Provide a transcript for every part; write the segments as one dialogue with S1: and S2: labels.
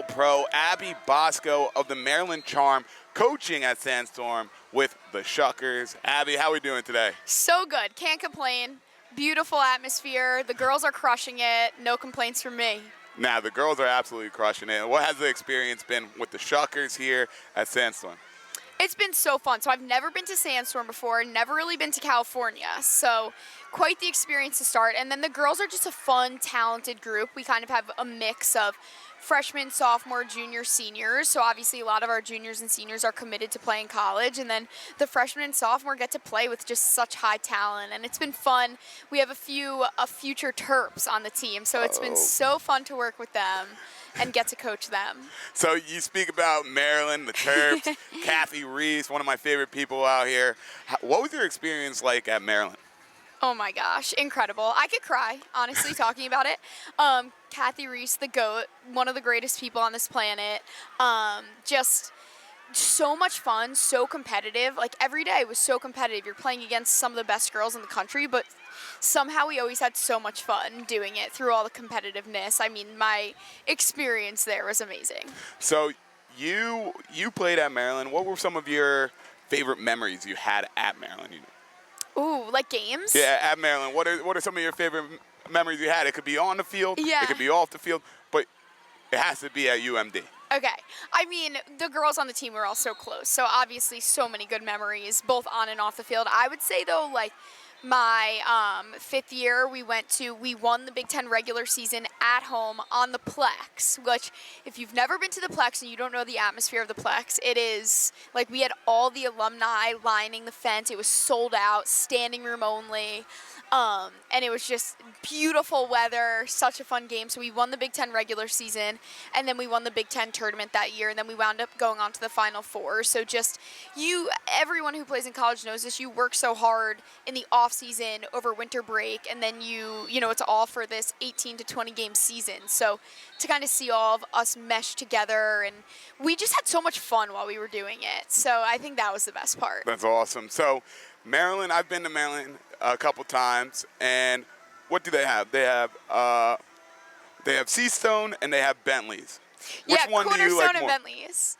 S1: WNBL pro Abby Bosco of the Maryland Charm, coaching at Sandstorm with the Shuckers. Abby, how are we doing today?
S2: So good. Can't complain. Beautiful atmosphere. The girls are crushing it. No complaints from me.
S1: Now, the girls are absolutely crushing it. What has the experience been with the Shuckers here at Sandstorm?
S2: It's been so fun. So I've never been to Sandstorm before, never really been to California. So quite the experience to start. And then the girls are just a fun, talented group. We kind of have a mix of freshmen, sophomore, junior, seniors. So obviously a lot of our juniors and seniors are committed to playing college. And then the freshmen and sophomore get to play with just such high talent. And it's been fun. We have a few future Terps on the team. So it's been so fun to work with them and get to coach them.
S1: So you speak about Maryland, the Terps, Kathy Reese, one of my favorite people out here. What was your experience like at Maryland?
S2: Oh my gosh, incredible. I could cry, honestly, talking about it. Kathy Reese, the GOAT, one of the greatest people on this planet. Just so much fun, so competitive. Like every day was so competitive. You're playing against some of the best girls in the country, but somehow we always had so much fun doing it through all the competitiveness. I mean, my experience there was amazing.
S1: So you played at Maryland. What were some of your favorite memories you had at Maryland?
S2: Ooh, like games?
S1: Yeah, at Maryland. What are some of your favorite memories you had? It could be on the field.
S2: Yeah.
S1: It could be off the field, but it has to be at UMD.
S2: Okay. I mean, the girls on the team were all so close. So obviously so many good memories, both on and off the field. I would say, though, like my fifth year, we won the Big Ten regular season at home on the Plex, which if you've never been to the Plex and you don't know the atmosphere of the Plex, it is like we had all the alumni lining the fence. It was sold out, standing room only. And it was just beautiful weather, such a fun game. So we won the Big Ten regular season, and then we won the Big Ten tournament that year, and then we wound up going on to the Final Four. So just everyone who plays in college knows this, you work so hard in the off season over winter break, and then you know, it's all for this 18 to 20 game season. So to kind of see all of us mesh together, and we just had so much fun while we were doing it. So I think that was the best part.
S1: That's awesome. So Maryland, I've been to Maryland a couple times, and what do they have? They have Seastone and they have Bentley's. Which one do you like
S2: Cornerstone and
S1: more?
S2: Bentley's.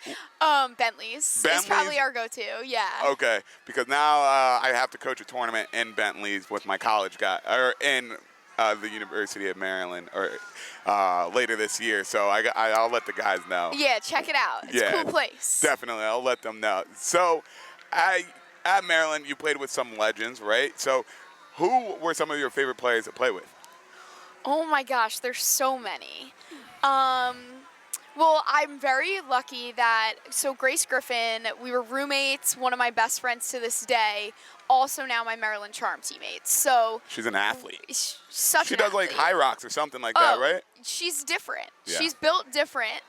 S2: Bentley's is probably our go-to. Yeah.
S1: Okay, because now I have to coach a tournament in Bentley's with my college guy, or in the University of Maryland, or later this year. So I'll let the guys know.
S2: Yeah, check it out. It's a cool place.
S1: Definitely, I'll let them know. So at Maryland, you played with some legends, right? So who were some of your favorite players to play with?
S2: Oh my gosh, there's so many. Well, I'm very lucky that, so Grace Griffin, we were roommates, one of my best friends to this day, also now my Maryland Charm teammate. So
S1: she's an athlete.
S2: She
S1: does like high rocks or something like that, right?
S2: She's different.
S1: Yeah.
S2: She's built different.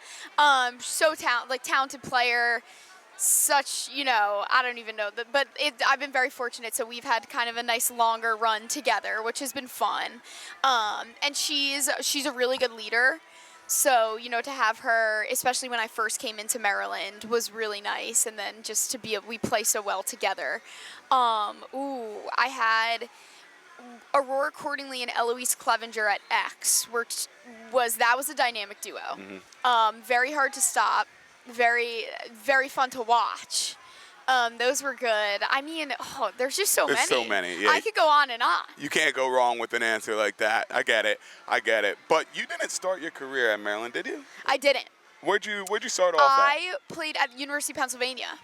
S2: So talented player. Such, I don't even know, but I've been very fortunate, so we've had kind of a nice longer run together, which has been fun. And she's a really good leader, so, to have her, especially when I first came into Maryland, was really nice, and then just we play so well together. I had Aurora Cordingley and Eloise Clevenger at X, that was a dynamic duo. Mm-hmm. Very hard to stop. Very, very fun to watch. Those were good. I mean, there's just so many.
S1: There's so many, yeah.
S2: I could go on and on.
S1: You can't go wrong with an answer like that. I get it. But you didn't start your career at Maryland, did you?
S2: I didn't.
S1: Where'd you start off
S2: I played at University of Pennsylvania.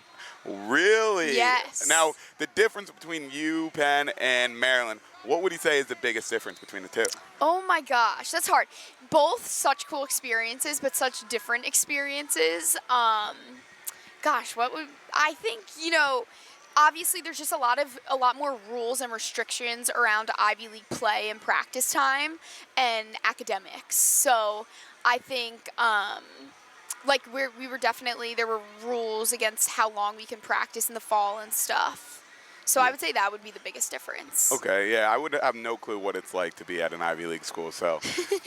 S1: Really?
S2: Yes.
S1: Now, the difference between UPenn and Maryland, what would you say is the biggest difference between the two?
S2: Oh my gosh, that's hard. Both such cool experiences, but such different experiences. I think, obviously there's just a lot more rules and restrictions around Ivy League play and practice time and academics. So I think there were rules against how long we can practice in the fall and stuff. So I would say that would be the biggest difference.
S1: Okay, yeah, I would have no clue what it's like to be at an Ivy League school. So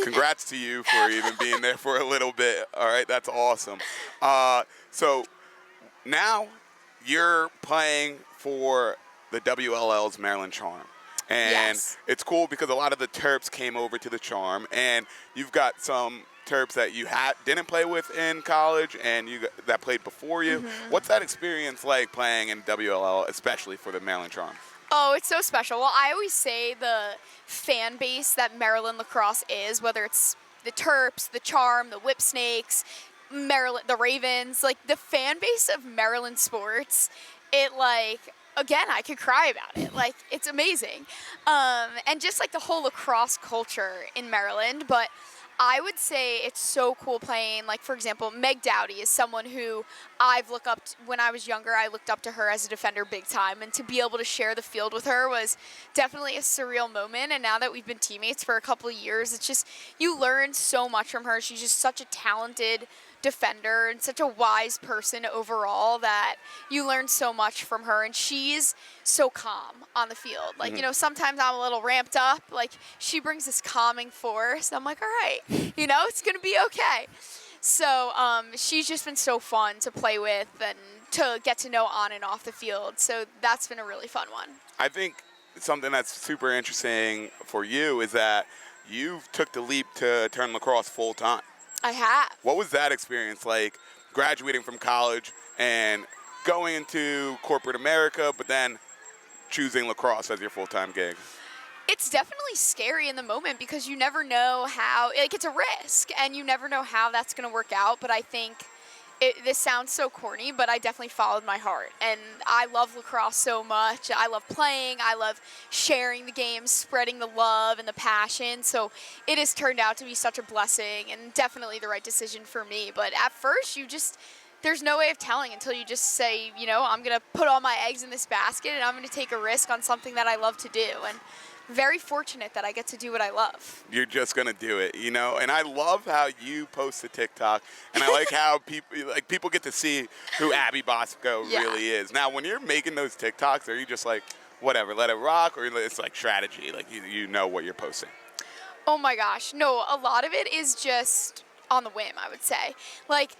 S1: congrats to you for even being there for a little bit. All right, that's awesome. So now you're playing for the WLL's Maryland Charm. And
S2: yes.
S1: It's cool because a lot of the Terps came over to the Charm, and you've got some Terps that you didn't play with in college and that played before you. What's that experience like playing in WLL, especially for the Maryland Charm?
S2: Oh, it's so special. Well, I always say the fan base that Maryland lacrosse is, whether it's the Terps, the Charm, the Whipsnakes, Maryland, the Ravens, like the fan base of Maryland sports, it like, again, I could cry about it. Like, it's amazing. And just like the whole lacrosse culture in Maryland, but I would say it's so cool playing, like, for example, Meg Dowdy is someone who I've looked up to. When I was younger, I looked up to her as a defender big time, and to be able to share the field with her was definitely a surreal moment. And now that we've been teammates for a couple of years, it's just, you learn so much from her. She's just such a talented defender and such a wise person overall that you learn so much from her, and she's so calm on the field. Like, you know, sometimes I'm a little ramped up. Like, she brings this calming force. I'm like, all right, you know, it's going to be okay. So she's just been so fun to play with and to get to know on and off the field. So that's been a really fun one.
S1: I think something that's super interesting for you is that you took the leap to turn lacrosse full time.
S2: I have.
S1: What was that experience like, graduating from college and going into corporate America, but then choosing lacrosse as your full-time gig?
S2: It's definitely scary in the moment because you never know how, like, it's a risk, and you never know how that's going to work out. But I think this sounds so corny, but I definitely followed my heart. And I love lacrosse so much. I love playing. I love sharing the game, spreading the love and the passion. So it has turned out to be such a blessing and definitely the right decision for me. But at first, there's no way of telling until you just say, you know, I'm going to put all my eggs in this basket and I'm going to take a risk on something that I love to do. And very fortunate that I get to do what I love.
S1: You're just gonna do it, you know. And I love how you post the TikTok, and I like how people get to see who Abby Bosco really is. Now, when you're making those TikToks, are you just like, whatever, let it rock, or it's like strategy, like you know what you're posting?
S2: Oh my gosh, no. A lot of it is just on the whim, I would say. Like.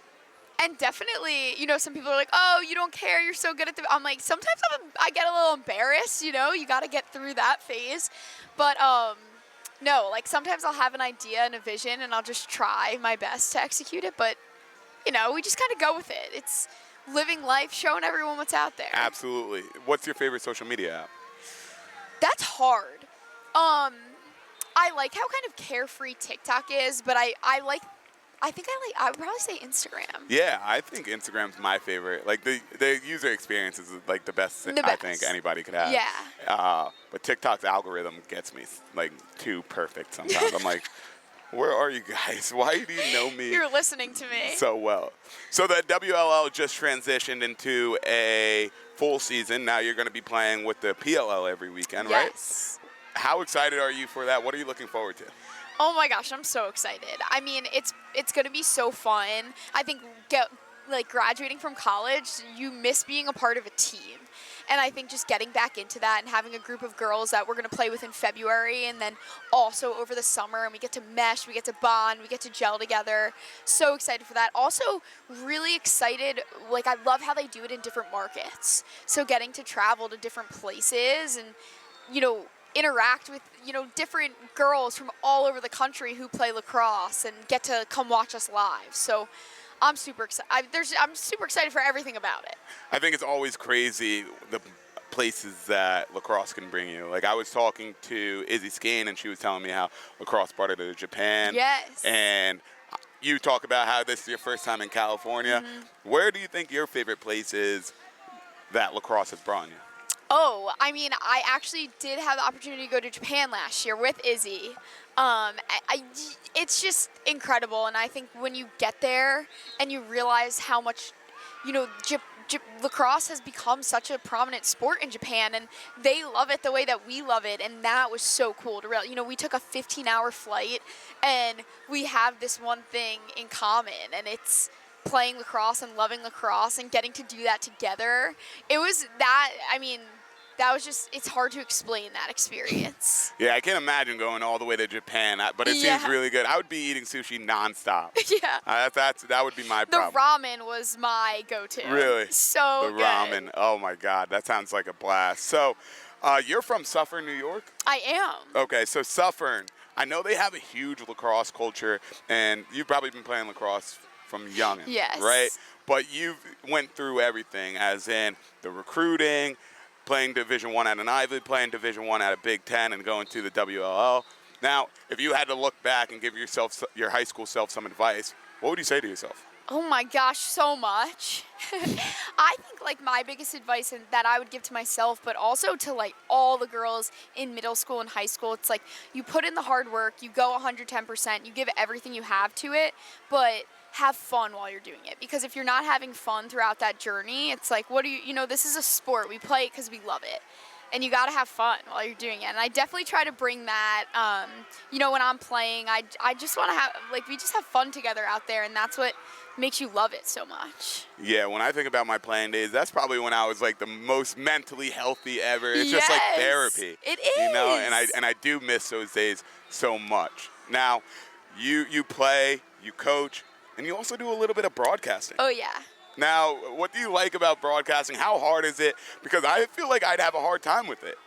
S2: And definitely, you know, some people are like, oh, you don't care, you're so good at I'm like, sometimes I get a little embarrassed, you know, you got to get through that phase. But, no, like, sometimes I'll have an idea and a vision, and I'll just try my best to execute it. But, you know, we just kind of go with it. It's living life, showing everyone what's out there.
S1: Absolutely. What's your favorite social media app?
S2: That's hard. I like how kind of carefree TikTok is, but I would probably say Instagram.
S1: Yeah, I think Instagram's my favorite. Like, the user experience is like the best. I think anybody could have.
S2: Yeah.
S1: But TikTok's algorithm gets me like too perfect sometimes. I'm like, where are you guys? Why do you know me?
S2: You're listening to me
S1: so well. So the WLL just transitioned into a full season. Now you're going to be playing with the PLL every weekend, right?
S2: Yes.
S1: How excited are you for that? What are you looking forward to?
S2: Oh my gosh, I'm so excited. I mean, it's going to be so fun. I think graduating from college, you miss being a part of a team. And I think just getting back into that and having a group of girls that we're going to play with in February and then also over the summer, and we get to mesh, we get to bond, we get to gel together. So excited for that. Also really excited, like, I love how they do it in different markets. So getting to travel to different places and, you know, interact with, you know, different girls from all over the country who play lacrosse and get to come watch us live. So I'm super excited. I'm super excited for everything about it.
S1: I think it's always crazy the places that lacrosse can bring you. Like, I was talking to Izzy Skane, and she was telling me how lacrosse brought her to Japan.
S2: Yes.
S1: And you talk about how this is your first time in California. Where do you think your favorite place is that lacrosse has brought you?
S2: Oh, I mean, I actually did have the opportunity to go to Japan last year with Izzy. It's just incredible, and I think when you get there and you realize how much, you know, lacrosse has become such a prominent sport in Japan, and they love it the way that we love it, and that was so cool to realize. You know, we took a 15-hour flight, and we have this one thing in common, and it's playing lacrosse and loving lacrosse and getting to do that together. It was that, I mean, that was just, it's hard to explain that experience.
S1: Yeah, I can't imagine going all the way to Japan, but it seems really good. I would be eating sushi nonstop.
S2: Yeah.
S1: That would be my problem.
S2: The ramen was my go-to.
S1: Really?
S2: So
S1: the ramen. Oh, my God. That sounds like a blast. So You're from Suffern, New York?
S2: I am.
S1: Okay, so Suffern, I know they have a huge lacrosse culture, and you've probably been playing lacrosse from young,
S2: Yes.
S1: right? But you've went through everything, as in the recruiting, playing Division I at an Ivy, playing Division I at a Big Ten, and going to the WLL. Now, if you had to look back and give yourself, your high school self, some advice, what would you say to yourself?
S2: Oh my gosh, so much. I think like my biggest advice and that I would give to myself, but also to like all the girls in middle school and high school, it's like you put in the hard work, you go 110%, you give everything you have to it, but have fun while you're doing it. Because if you're not having fun throughout that journey, it's like, what do you know, this is a sport. We play it because we love it. And you got to have fun while you're doing it. And I definitely try to bring that, you know, when I'm playing, I just want to have, like, we just have fun together out there. And that's what makes you love it so much.
S1: Yeah, when I think about my playing days, that's probably when I was like the most mentally healthy ever. It's just like therapy.
S2: It is.
S1: You know, and I do miss those days so much. Now, you play, you coach, and you also do a little bit of broadcasting.
S2: Oh, yeah.
S1: Now, what do you like about broadcasting? How hard is it? Because I feel like I'd have a hard time with it.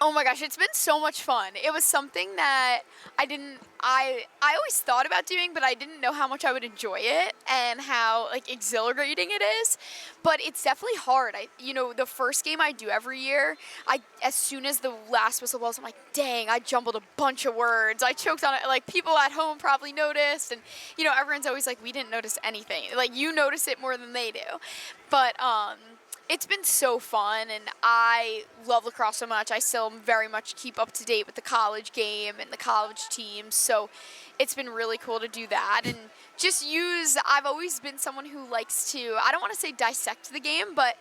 S2: Oh my gosh, it's been so much fun. It was something that I always thought about doing, but I didn't know how much I would enjoy it and how like exhilarating it is. But it's definitely hard. You know, the first game I do every year, as soon as the last whistle blows, I'm like, dang, I jumbled a bunch of words. I choked on it. Like people at home probably noticed, and you know, everyone's always like, we didn't notice anything. Like you notice it more than they do. But it's been so fun, and I love lacrosse so much. I still very much keep up to date with the college game and the college teams, so it's been really cool to do that. And just I've always been someone who likes to, I don't want to say dissect the game, but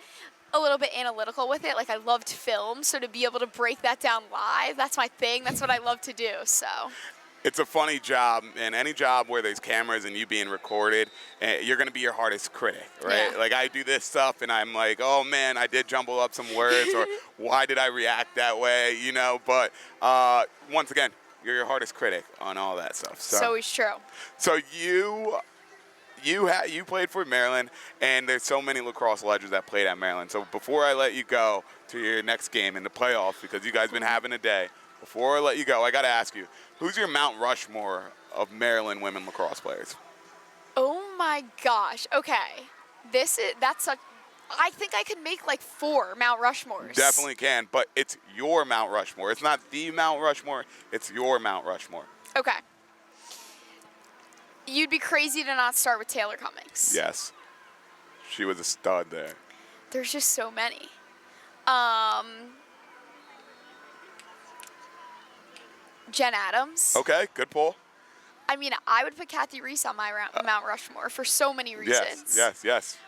S2: a little bit analytical with it. Like I loved film, so to be able to break that down live, that's my thing. That's what I love to do, so.
S1: It's a funny job, and any job where there's cameras and you being recorded, you're going to be your hardest critic, right?
S2: Yeah.
S1: Like I do this stuff, and I'm like, oh man, I did jumble up some words, or why did I react that way, you know? But once again, you're your hardest critic on all that stuff.
S2: So it's true.
S1: So you played for Maryland, and there's so many lacrosse legends that played at Maryland. So before I let you go to your next game in the playoffs, because you guys been having a day, before I let you go, I got to ask you, who's your Mount Rushmore of Maryland women lacrosse players?
S2: Oh my gosh. Okay. I think I could make like 4 Mount Rushmores.
S1: Definitely can, but it's your Mount Rushmore. It's not the Mount Rushmore, it's your Mount Rushmore.
S2: Okay. You'd be crazy to not start with Taylor Cummings.
S1: Yes. She was a stud there.
S2: There's just so many. Jen Adams.
S1: Okay, good pull.
S2: I mean, I would put Kathy Reese on my Mount Rushmore for so many reasons.
S1: Yes.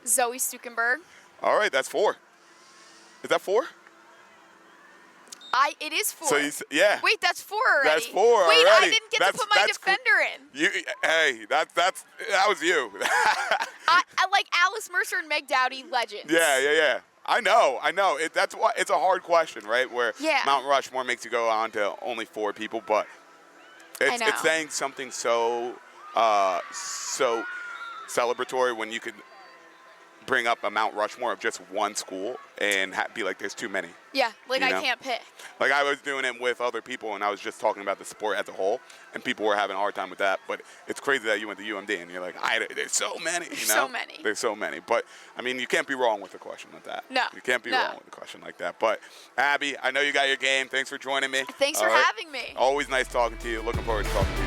S2: Zoe Stukenberg.
S1: All right, that's 4. Is that 4?
S2: It is 4.
S1: So yeah.
S2: Wait, that's 4 already.
S1: That's 4 already.
S2: Wait, I didn't get to put my defender in.
S1: Hey, that was you.
S2: I like Alice Mercer and Meg Dowdy, legends.
S1: Yeah. I know. That's why it's a hard question, right? Where Mount Rushmore makes you go on to only 4 people, but it's saying something so celebratory when you could bring up a Mount Rushmore of just one school and be like, there's too many.
S2: Yeah, like
S1: you know?
S2: I can't pick.
S1: Like I was doing it with other people, and I was just talking about the sport as a whole, and people were having a hard time with that. But it's crazy that you went to UMD, and you're like, there's so many.
S2: There's
S1: you know?
S2: so many.
S1: There's so many. But, I mean, you can't be wrong with a question like that.
S2: No.
S1: You can't be wrong with a question like that. But, Abby, I know you got your game. Thanks for joining me.
S2: Thanks for having me.
S1: Always nice talking to you. Looking forward to talking to you.